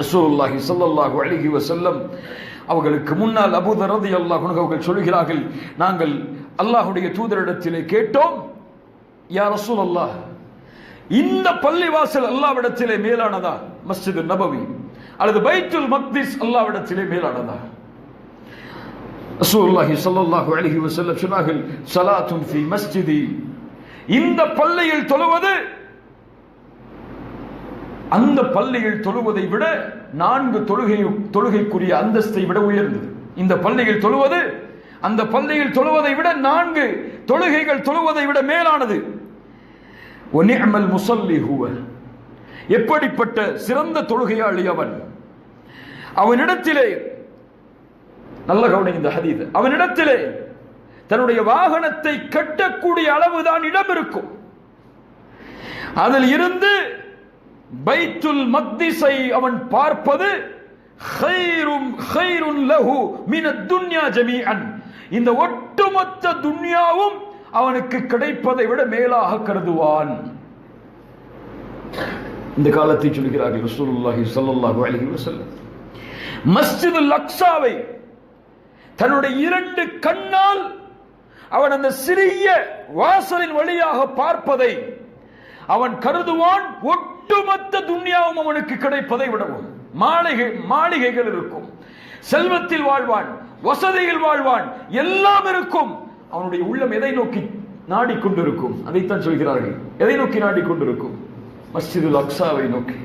ரசூலுல்லாஹி ஸல்லல்லாஹு அலைஹி வஸல்லம் அவர்களுக்கு முன்னால் அபூ தர் ரலியல்லாஹு அன்ஹு அவர்கள் சொல்கிறார்கள், நாங்கள் அல்லாஹ்வுடைய தூதரிடத்திலே கேட்டோம், யா ரசூலல்லாஹ், இந்த பள்ளிவாசல் அல்லாஹ்விடத்திலே மேலானதா, மஸ்ஜிது நபவி அல்லது பைத்துல் மக்திஸ் அல்லாஹ்விடத்திலே மேலானதா? ரசூலுல்லாஹி ஸல்லல்லாஹு அலைஹி வஸல்லம் சொன்னார்கள், ஸலாத்துன் ஃபீ மஸ்ஜிதி, இந்த பள்ளியில் தொழுவது அந்த பள்ளியில் தொழுவதை விட 4 தொழுகைக்குரிய அந்தஸ்தை விட உயர்ந்தது. இந்த பள்ளியில் தொழுவது அந்த பள்ளியில் தொழுவதை விட 4 தொழுகைகள் தொழுவதை விட மேலானது. வநிஅமல் முஸல்லி ஹுவ, எப்படிப்பட்ட சிறந்த தொழுகையாளி அவன். அவனிடத்திலே, நல்ல கவனி இந்த ஹதீஸ், அவனிடத்திலே தன்னுடைய வாகனத்தை கட்டக்கூடிய அளவுதான் இடம் இருக்கும். அதில் இருந்து பைத்துல் மக்திஸை அவன் பார்ப்பது கைருன் லஹு மினத் துன்யா ஜமீஅன், இந்த ஒட்டுமொத்த துன்யாவும் அவனுக்கு கிடைப்பதை விட மேலாக கருதுவான். இந்த காலத்தை சொல்கிறார்கள் ரசூலுல்லாஹி ஸல்லல்லாஹு அலைஹி வஸல்லம். மஸ்ஜிதுல் அக்ஸாவை தன்னுடைய 2 கண்ணால் அவன் அந்த சிறிய வாசலின் வழியாக பார்ப்பதை அவன் கருதுவான் ஒட்டுமொத்த துன்யாவும் அவனுக்கு கிடைப்பதை விடவும். மாளிகைகள் இருக்கும், செல்வத்தில் வாழ்வான், வசதியில் வாழ்வான், எல்லாம் இருக்கும். அவனுடைய உள்ளம் எதை நோக்கி நாடிக்கொண்டிருக்கும்? அதைத்தான் சொல்கிறார்கள், எதை நோக்கி நாடிக்கொண்டிருக்கும்? மஸ்ஜிதுல் அக்ஸாவை நோக்கி.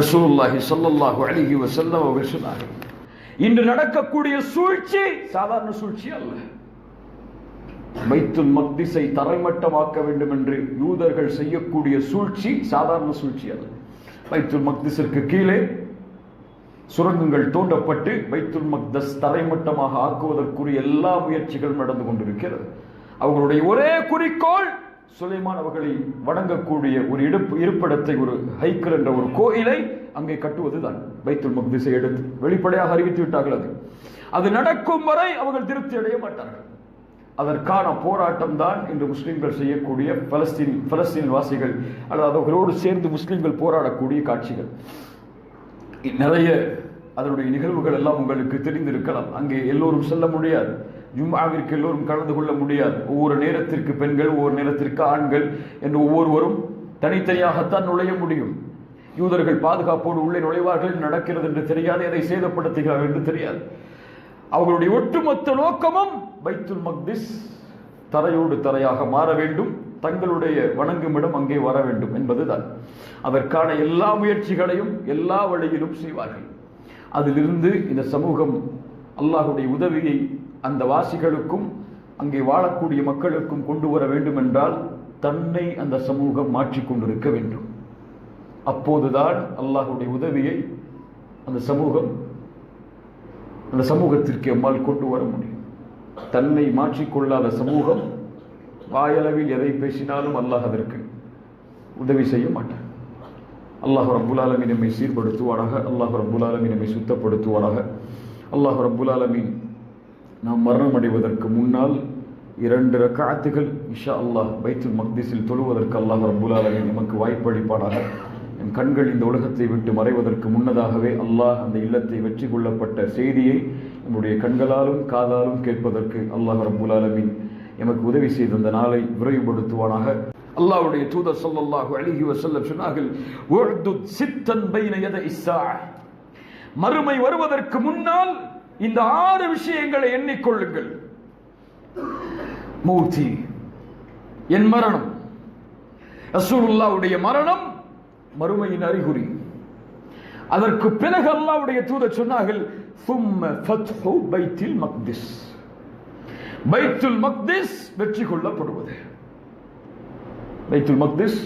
ரசூலுல்லாஹி ஸல்லல்லாஹு அலைஹி வஸல்லம் அவர்கள் சொன்னார்கள், இன்று நடக்கக்கூடிய சூழ்ச்சி சாதாரண சூழ்ச்சி அல்ல. பைத்துல் மக்திஸை தரைமட்டமாக்க வேண்டும் என்று யூதர்கள் செய்யக்கூடிய சூழ்ச்சி சாதாரண சூழ்ச்சி அல்ல. பைத்துல் மக்திஸிற்கு கீழே சுரங்கங்கள் தோண்டப்பட்டு பைத்துல் மக்தஸ் தரைமட்டமாக ஆக்குவதற்குரிய எல்லா முயற்சிகளும் நடந்து கொண்டிருக்கிறது. அவர்களுடைய ஒரே குறிக்கோள் சுலைமான் அவர்களை வணங்கக்கூடிய ஒரு இருப்பிடத்தை, ஒரு ஹைக்கல் என்ற ஒரு கோயிலை அங்கே கட்டுவதுதான். பைத்துல் மக்திஸை எடுத்து வெளிப்படையாக அறிவித்து விட்டார்கள். அது நடக்கும் வரை அவர்கள் திருப்தி அடைய மாட்டார்கள். அதற்கான போராட்டம் தான் இன்று முஸ்லிம்கள் செய்யக்கூடிய பலஸ்தீன் வாசிகள் அல்லது அவர்களோடு சேர்ந்து முஸ்லிம்கள் போராடக்கூடிய காட்சிகள். நிறைய அதனுடைய நிகழ்வுகள் எல்லாம் உங்களுக்கு தெரிந்திருக்கலாம். அங்கே எல்லோரும் செல்ல முடியாது, ஜும்ஆவிற்கு எல்லோரும் கலந்து கொள்ள முடியாது. ஒவ்வொரு நேரத்திற்கு பெண்கள், ஒவ்வொரு நேரத்திற்கு ஆண்கள் என்று ஒவ்வொருவரும் தனித்தனியாகத்தான் நுழைய முடியும். யூதர்கள் பாதுகாப்போடு உள்ளே நுழைவார்கள், நடக்கிறது என்று தெரியாது, எதை சேதப்படுத்துகிறார்கள் என்று தெரியாது. அவர்களுடைய ஒட்டுமொத்த நோக்கமும் பைத்துல் மக்திஸ் தரையோடு தரையாக மாற வேண்டும், தங்களுடைய வணங்குமிடம் அங்கே வர வேண்டும் என்பதுதான். அதற்கான எல்லா முயற்சிகளையும் எல்லா வழியிலும் செய்வார்கள். அதிலிருந்து இந்த சமூகம் அல்லாஹுடைய உதவியை அந்த வாசிகளுக்கும் அங்கே வாழக்கூடிய மக்களுக்கும் கொண்டு வர வேண்டும் என்றால் தன்னை அந்த சமூகம் மாற்றிக்கொண்டிருக்க வேண்டும். அப்போதுதான் அல்லாஹுடைய உதவியை அந்த சமூகத்திற்கு அம்மால் கொண்டு வர முடியும். தன்னை மாற்றிக்கொள்ளாத சமூகம் வாயளவில் எதை பேசினாலும் அல்லாஹ் அதற்கு உதவி செய்ய மாட்டான். அல்லாஹ் ரப்புல் ஆலமீன் நம்மை சீர்படுத்துவானாக. அல்லாஹ் ரப்புல் ஆலமீன் நம்மை சுத்தப்படுத்துவானாக. அல்லாஹ் ரப்புல் ஆலமீன் நாம் மரணம் அடைவதற்கு முன்னால் 2 ரக்அத்துகள் இன்ஷா அல்லாஹ் பைத்துல் மக்திஸில் தொழுவதற்கு அல்லாஹ் ரப்புல் ஆலமீன் நமக்கு வாய்ப்பளிப்பானாக. என் கண்கள் இந்த உலகத்தை விட்டு மறைவதற்கு முன்னதாகவே அல்லாஹ் அந்த இல்லத்தை வெற்றி கொள்ளப்பட்ட செய்தியை நம்முடைய கண்களாலும் காதாலும் கேட்பதற்கு அல்லாஹ் ரப்புல் ஆலமீன் எமக்கு உதவி செய்த அந்த நாளை விரைவுபடுத்துவானாக. அல்லாஹ்வுடைய தூதர் ஸல்லல்லாஹு அலைஹி வஸல்லம் சொன்னார்கள், உஅதுத் சித்தன் பைன யதை இஸ்ஸாஅ, மறுமை வருவதற்கு முன்னால் இந்த 6 விஷயங்களை எண்ணிக்கொள்ளுங்கள். மௌதி, என் மரணம். ரசூலுல்லாஹ்வுடைய மரணம் மறுமையின் அறிகுறி. அதற்கு பிறகு அல்லாஹ்வுடைய தூதர் சொன்னார்கள், ثم فتح بيت المقدس, பைத்துல் மக்திஸ் வெற்றி கொள்ளப்படுவது. பைத்துல் மக்திஸ்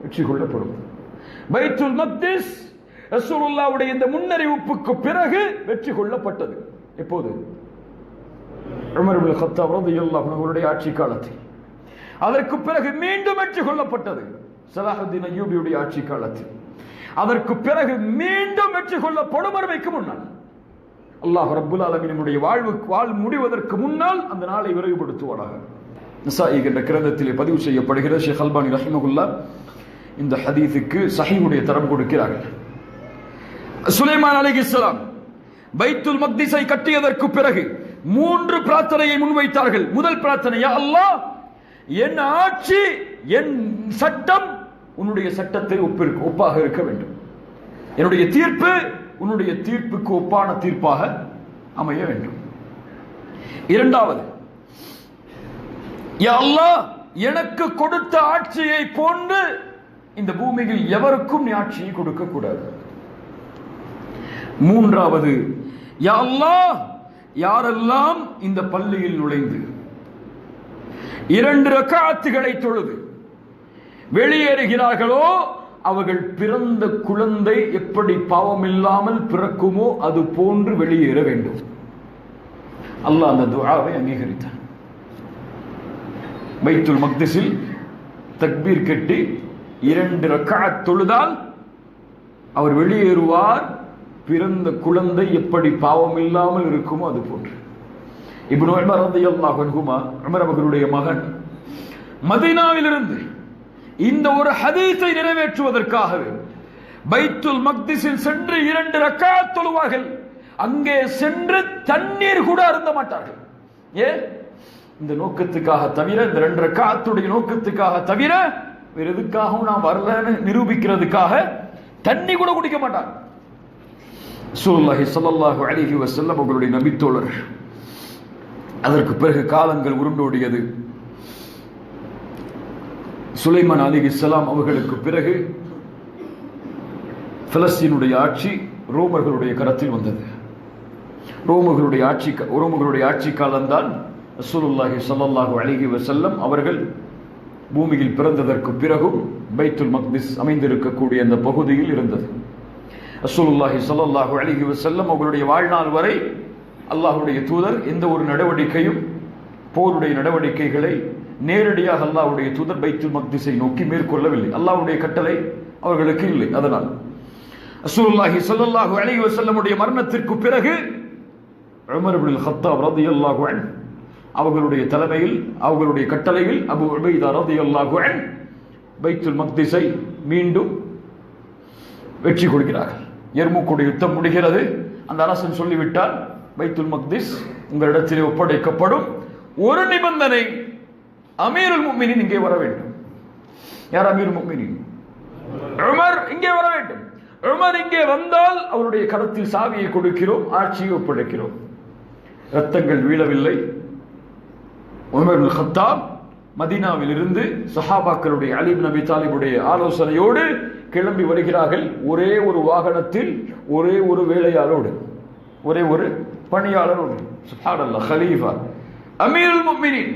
வெற்றி கொள்ளப்படுவது. பைத்துல் மக்திஸ் ரசூலுல்லாஹ்வுடைய இந்த முன்னறிவிப்புக்கு பிறகு வெற்றி கொள்ளப்பட்டது. எப்போது? உமர் இப்னு கத்தாப் ரலியல்லாஹு அன்ஹு அவருடைய ஆட்சி காலத்தில். அதற்கு பிறகு மீண்டும் வெற்றி கொள்ளப்பட்டது ஸலாஹுத்தீன் அய்யூபியுடைய ஆட்சி காலத்தில். அதற்கு பிறகு மீண்டும் வெற்றி கொள்ளப்படும் வரைக்கு முன்னால் அல்லாஹ் ரப்புல் ஆலமீனுடைய வாழ் முடிவதற்கு முன்னால் அந்த நாளை விரைவுபடுத்துவானாக. நஸாயி என்ற கிரந்தத்திலே பதிவு செய்யப்படுகிற ஷேக் அல்பானி ரஹிமஹுல்லாஹ் இந்த ஹதீஸுக்கு ஸஹீஹுடைய தரம் கொடுக்கிறார்கள். சுலைமான் அலைஹிஸ்ஸலாம் பைத்துல் மக்திஸை கட்டியதற்கு பிறகு 3 பிரார்த்தனையை முன்வைத்தார்கள். முதல் பிரார்த்தனை, யா அல்லாஹ், என் ஆட்சி, என் சட்டம் உன்னுடைய சட்டத்தை ஒப்பாக இருக்க வேண்டும். என்னுடைய தீர்ப்பு உன்னுடைய தீர்ப்புக்கு ஒப்பான தீர்ப்பாக அமைய வேண்டும். இரண்டாவது, யா அல்லாஹ், எனக்கு கொடுத்த ஆட்சியை போன்று இந்த பூமியில் எவருக்கும் நீ ஆட்சியை கொடுக்க கூடாது. மூன்றாவது, யா அல்லாஹ், யாரெல்லாம் இந்த பள்ளியில் நுழைந்து 2 ரக்காத்துகளை தொழுது வெளியேறுகிறார்களோ அவர்கள் பிறந்த குழந்தை எப்படி பாவமில்லாமல் பிறக்குமோ அது போன்று வெளியேற வேண்டும். அல்லாஹ் அந்த துஆவை அங்கீகரித்தான். பைத்துல் மக்திஸில் தக்பீர் கட்டி 2 ரக்காத் தொழுதால் அவர் வெளியேறுவார், பிறந்த குழந்தை எப்படி பாவம் இல்லாமல் இருக்குமோ அது போன்று. இப்னு உமர் ரலியல்லாஹு அன்ஹுமா, உமர் அவர்களுடைய மகன், மதீனாவிலிருந்து இந்த ஒரு ஹதீஸை நிறைவேற்றுவதற்காகவே பைத்துல் மக்திஸில் சென்று 2 ரக்காத் தொழுவார்கள். அங்கே சென்று தண்ணீர் கூட அருந்த மாட்டார்கள். ஏன்? இந்த நோக்கத்துக்காக தவிர, இந்த 2 ரக்காத்துடைய நோக்கத்துக்காக தவிர வேற எதுக்காகவும் நான் வரலன்னு நிரூபிக்கிறதுக்காக தண்ணி கூட குடிக்க மாட்டாங்க. ரசூலுல்லாஹி ஸல்லல்லாஹு அலைஹி வஸல்லம் அவர்களுடைய நபித்தோழர். அதற்கு பிறகு காலங்கள் உருண்டோடியது. சுலைமான் அலைஹிஸ்ஸலாம் அவர்களுக்கு பிறகு பிலஸ்தீனுடைய ஆட்சி ரோமர்களுடைய கரத்தில் வந்தது. ரோமர்களுடைய ஆட்சி காலம்தான் ரசூலுல்லாஹி ஸல்லல்லாஹு அலைஹி வஸல்லம் அவர்கள் பூமியில் பிறந்ததற்கு பிறகும் பைத்துல் மக்திஸ் அமைந்திருக்கக்கூடிய அந்த பகுதியில் இருந்தது. ரசூலுல்லாஹி ஸல்லல்லாஹு அலைஹி வஸல்லம் அவர்களுடைய வாழ்நாள் வரை அல்லாஹ்வுடைய தூதர் எந்த ஒரு நடவடிக்கையும், போருடைய நடவடிக்கைகளை நேரடியாக அல்லாஹ்வுடைய தூதர் பைத்துல் மக்திஸை நோக்கி மேற்கொள்ளவில்லை. அல்லாஹ்வுடைய கட்டளை அவர்களுக்கு இல்லை. அதனால் ரசூலுல்லாஹி ஸல்லல்லாஹு அலைஹி வஸல்லமுடைய மரணத்திற்கு பிறகு உமர் இப்னுல் கத்தாப் ரலியல்லாஹு அன்ஹு அவர்களுடைய தலைமையில், அவர்களுடைய கட்டளையில் அபூ உபைதா ரலியல்லாஹு அன்ஹு பைத்துல் மக்திஸை மீண்டும் வெற்றி கொடுக்கிறார்கள். எர்முக்குடைய யுத்தம் முடிகிறது. அந்த அரசன் சொல்லிவிட்டால் பைத்துல் மக்திஸ் உங்களிடத்திலே ஒப்படைக்கப்படும். ஒரு நிபந்தனை, அமீருல் முஃமினீன் இங்கே வர வேண்டும். யார் அமீருல் முஃமினீன்? உமர் இங்கே வர வேண்டும். உமர் இங்கே வந்தால் அவருடைய கரத்தில் சாவியை கொடுக்கிறோம், ஆட்சியை ஒப்படைக்கிறோம். ரத்தங்கள் வீழவில்லை. உமர் இப்னுல் கத்தாப் மதீனாவில் இருந்து சஹாபாக்களுடைய அலி இப்னு அபி தாலிபுடைய ஆலோசனையோடு கிளம்பி வருகிறார்கள். ஒரே ஒரு வாகனத்தில், ஒரே ஒரு வேலையாளோடு, ஒரே ஒரு பணியாளரோடு. சுப்ஹானல்லாஹ், கலீஃபா, அமீருல் முஃமினீன்.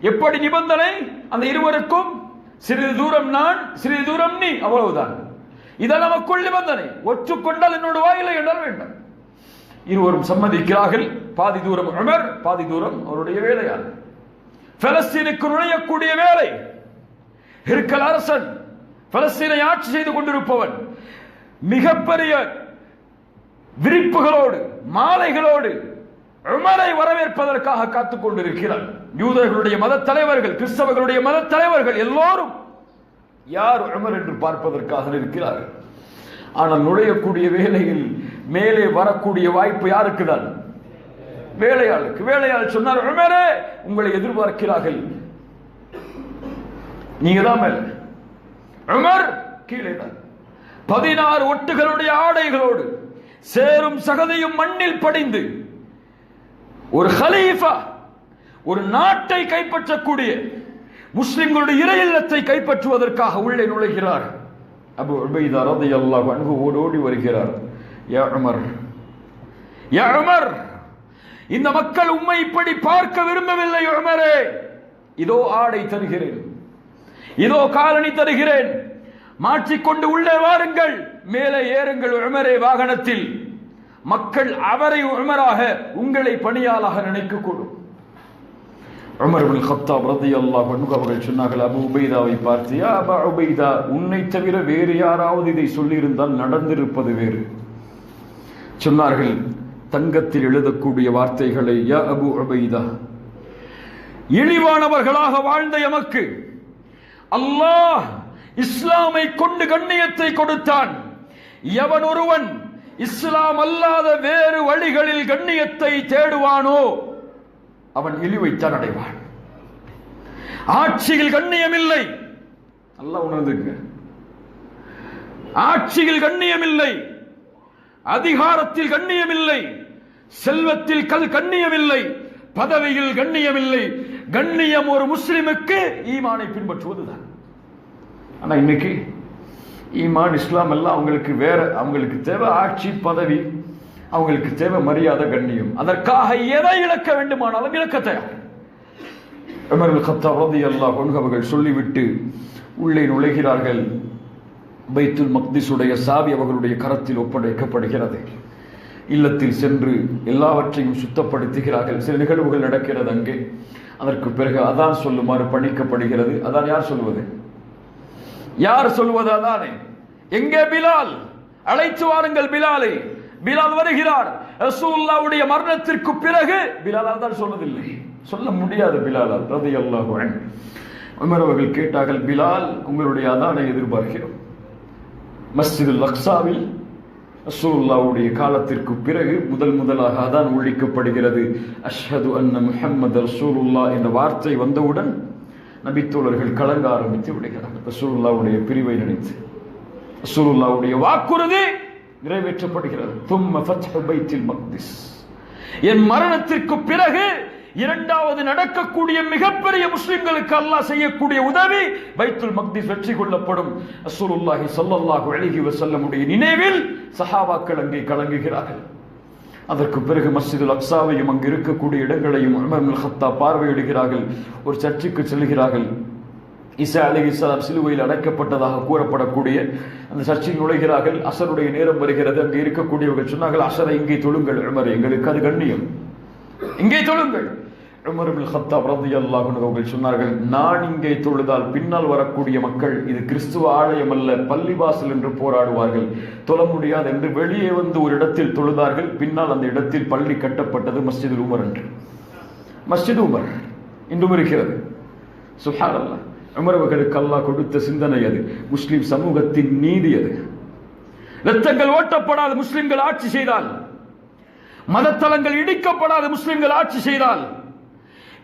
எப்படி நிபந்தனை? அந்த இருவருக்கும் சிறிது தூரம் நான், சிறிது தூரம் நீ, அவ்வளவுதான். இதான் நமக்குள் நிபந்தனை. ஒற்றுக்கொண்டால் என்னோட வாயிலை எண்ண வேண்டும். இருவரும் சம்மதிக்கிறார்கள். பாதி தூரம் உமர், பாதி தூரம் அவருடைய வேலையாளர். பலஸ்தீனுக்கு நுழையக்கூடிய வேலை. ஹிர்கல் அரசன், பலஸ்தீனை ஆட்சி செய்து கொண்டிருப்பவன், மிகப்பெரிய விரிப்புகளோடு மாலைகளோடு உமரை வரவேற்பதற்காக காத்துக் கொண்டிருக்கிறார். யூதர்களுடைய மத தலைவர்கள், கிறிஸ்தவர்களுடைய மத தலைவர்கள் எல்லோரும் யார் உமர் என்று பார்ப்பதற்காக இருக்கிறார்கள். ஆனால் நுழையக்கூடிய வேலையில் மேலே வரக்கூடிய வாய்ப்பு யாருக்கு தான்? வேலையாளுக்கு. வேலையாள் சொன்னார், உமரே உங்களை எதிர்பார்க்கிறார்கள், நீங்க தான் மேல. உமர் கீழே தான். 16 ஒட்டுகளுடைய ஆடைகளோடு சேரும் சகதியும் மண்ணில் படிந்து ஒரு கலீஃபா, ஒரு நாட்டை கைப்பற்றக்கூடிய, முஸ்லிம்களுடைய இறை இல்லத்தை கைப்பற்றுவதற்காக உள்ளே நுழைகிறார். அபூ உபைதா ரலியல்லாஹு அன்ஹு ஓடோடி வருகிறார். யா உமர், யா உமர், இந்த மக்கள் உம்மை இப்படி பார்க்க விரும்பவில்லை உமரே. இதோ ஆடை தருகிறேன், இதோ காலணி தருகிறேன், மாற்றிக்கொண்டு உள்ளே வாருங்கள், மேலே ஏறுங்கள் உமரே வாகனத்தில். மக்கள் அவரை உமராக, உங்களை பணியாளாக நினைக்கக்கூடும். உமர் இப்னுல் கத்தாப் ரலியல்லாஹு அன்ஹு அவர்கள் சொன்னார்கள் அபூ உபைதாவை பார்த்து, யா அபா உபைதா, உன்னை தவிர வேறு யாராவது இதை சொல்லியிருந்தால் நடந்திருப்பது வேறு. சொன்னார்கள் தங்கத்தில் எழுதக்கூடிய வார்த்தைகளை, யா அபூ உபைதா, இழிவானவர்களாக வாழ்ந்த எமக்கு அல்லாஹ் இஸ்லாமை கொண்டு கண்ணியத்தை கொடுத்தான். எவன் ஒருவன் இஸ்லாம் அல்லாத வேறு வழிகளில் கண்ணியத்தை தேடுவானோ அவன் இழிவைத்தான் அடைவான். ஆட்சியில் கண்ணியம் இல்லை, நல்லா உணர்ந்துங்க. ஆட்சியில் கண்ணியம் இல்லை, அதிகாரத்தில் கண்ணியம் இல்லை, செல்வத்தில் கண்ணியம் இல்லை, பதவியில் கண்ணியம் இல்லை. கண்ணியம் ஒரு முஸ்லிமுக்கு ஈமானை பின்பற்றுவதுதான். ஆனா இன்னைக்கு ஈமான் இஸ்லாம் எல்லாம் அவங்களுக்கு வேற. அவங்களுக்கு தேவை ஆட்சி பதவி, அவங்களுக்கு தேவை மரியாதை கண்ணியம். அதற்காக எதை இழக்க வேண்டுமானாலும் இழக்க தயார். உமர் இப்னு கத்தாப் ரலியல்லாஹு அன்ஹு அவர்கள் சொல்லிவிட்டு உள்ளே நுழைகிறார்கள். பைத்துல் மக்திஸுடைய சாவி அவர்களுடைய கரத்தில் ஒப்படைக்கப்படுகிறது. இல்லத்தில் சென்று எல்லாவற்றையும் சுத்தப்படுத்துகிறார்கள். சில நிகழ்வுகள் நடக்கிறது அங்கே. அதற்கு பிறகு அதான் சொல்லுமாறு பணிக்கப்படுகிறது. அதான் யார் சொல்லுவது? யார் சொல்லுவது? அதானே. எங்கே பிலால்? அழைத்து வாருங்கள் பிலாலை. பிலால் வருகிறார். ரசூலுல்லாஹ்வுடைய மரணத்திற்கு பிறகு பிலால் தான் சொன்னதில்லை, சொல்ல முடியாது பிலால் ரலியல்லாஹு அன்ஹு. உமர் அவர்கள் கேட்டார்கள், பிலால் உங்களுடைய அதானை எதிர்பார்க்கிறோம். மஸ்ஜிதுல் அக்ஸாவில் ரசூலுல்லாஹ்வுடைய காலத்திற்கு பிறகு முதலாக அதான் ஒழிக்கப்படுகிறது. அஷ்ஹது அன்ன முஹம்மது ரசூலுல்லாஹ் என்ற வார்த்தை வந்தவுடன் நபித்தோழர்கள் கலங்க ஆரம்பித்து விடுகிறார்கள். ரசூலுல்லாஹ்வுடைய பிரிவை நினைத்து ரசூலுல்லாஹ்வுடைய வாக்குறுதி நிறைவேற்றப்படுகிறது. தும்ம ஃபத்ஹு பைத்துல் மக்திஸ். என் மரணத்திற்கு பிறகு இரண்டாவது நடக்கக்கூடிய மிகப்பெரிய முஸ்லிம்களுக்கு அல்லாஹ் செய்யக்கூடிய உதவி, பைத்துல் மக்திஸ் வெற்றி கொள்ளப்படும். ரசூலுல்லாஹி ஸல்லல்லாஹு அலைஹி வஸல்லமுடைய நினைவில் சஹாபாக்கள் அங்கே கலங்குகிறார்கள். அதற்கு பிறகு மஸ்ஜிதுல் அக்ஸாவையும் அங்கு இருக்கக்கூடிய இடங்களையும் உமர் இப்னு கத்தாப் பார்வையிடுகிறார்கள். ஒரு சர்ச்சுக்கு செல்கிறார்கள். ஈசா அலைஹிஸ்ஸலாம் சிலுவையில் அடைக்கப்பட்டதாக கூறப்படக்கூடிய அந்த சர்ச்சில் நுழைகிறார்கள். அசருடைய நேரம் வருகிறது. அங்கே இருக்கக்கூடியவர்கள் சொன்னார்கள், அசரை இங்கே தொழுங்கள் உமர், எங்களுக்கு அது கண்ணியம், இங்கே தொழுங்கள். உமர் இப்னு கத்தாப் ரலியல்லாஹு அன்ஹு அவர்கள் சொன்னார்கள், நான் இங்கே தொழுதால் பின்னால் வரக்கூடிய மக்கள் இது கிறிஸ்துவ ஆலயம் அல்ல, பள்ளிவாசல் என்று போராடுவார்கள், தொழ முடியாது என்று வெளியே வந்து ஒரு இடத்தில் தொழுதார்கள். பின்னால் அந்த இடத்தில் பள்ளி கட்டப்பட்டது மஸ்ஜிதுல் உமர் என்று. மஸ்ஜித் உமர் இன்றும் இருக்கிறது. சுப்ஹானல்லாஹ். உமர் அவர்களுக்கு அல்லாஹ் கொடுத்த சிந்தனை அது. முஸ்லிம் சமூகத்தின் நீதி அது. இரத்தங்கள் ஓட்டப்படாத முஸ்லிம்கள் ஆட்சி செய்தால், மதத்தலங்கள் இடிக்கப்படாத முஸ்லிம்கள் ஆட்சி செய்தால்,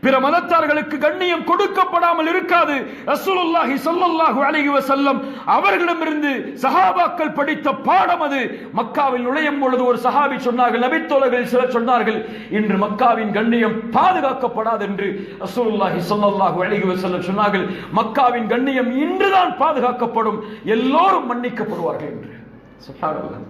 பிற மதத்தார்களுக்கு கண்ணியம் கொடுக்கப்படாமல் இருக்காது. ரசூலுல்லாஹி ஸல்லல்லாஹு அலைஹி வஸல்லம் அவர்களிடமிருந்து சஹாபாக்கள் படித்த பாடம் அது. மக்காவில் நுழையும் பொழுது ஒரு சஹாபி சொன்னார்கள், நபித்தோழர்கள் சிலர் சொன்னார்கள், இன்று மக்காவின் கண்ணியம் பாதுகாக்கப்படாது என்று. ரசூலுல்லாஹி ஸல்லல்லாஹு அலைஹி வஸல்லம் சொன்னார்கள், மக்காவின் கண்ணியம் இன்றுதான் பாதுகாக்கப்படும், எல்லோரும் மன்னிக்கப்படுவார்கள் என்று. சுப்ஹானல்லாஹ்.